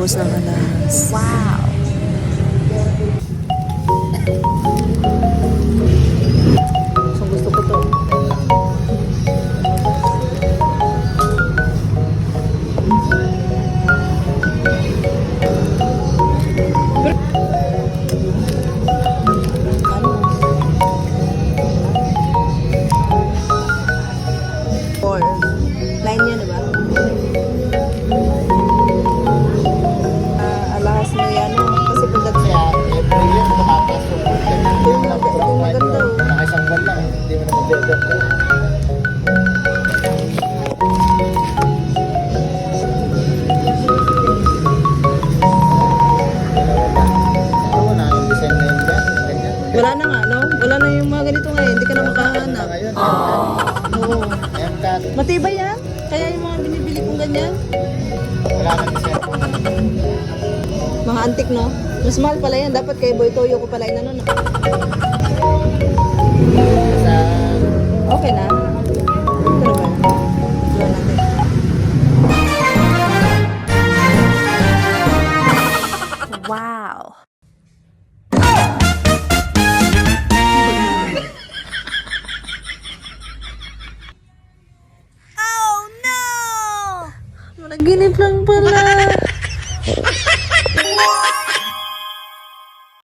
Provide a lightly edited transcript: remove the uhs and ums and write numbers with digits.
Bawas ng alas. Wow! So, gusto ko to. Line yan, diba? Alahas mo yan, kasi pagdat Kaya, every year, tumataas yung budget. Yung maganda, oh. Nakaisang buwan lang, hindi mo na mag-debit. Oo na, yung design na yun dyan, ganyan. Wala na nga, no? Wala na yung mga ganito ngayon. Hindi ka na makahanap. Ngayon, Oo. M-cut, Matibay yan? Kaya yung mga binibili kong ganyan? wala nang design. Mga antik, no? Mas mahal pala yan. Dapat kay Boy Toyo ko pala yun, ano? Sa Okay na. Ito na ba? Diba natin? Wow! Oh no! Managinip lang pala.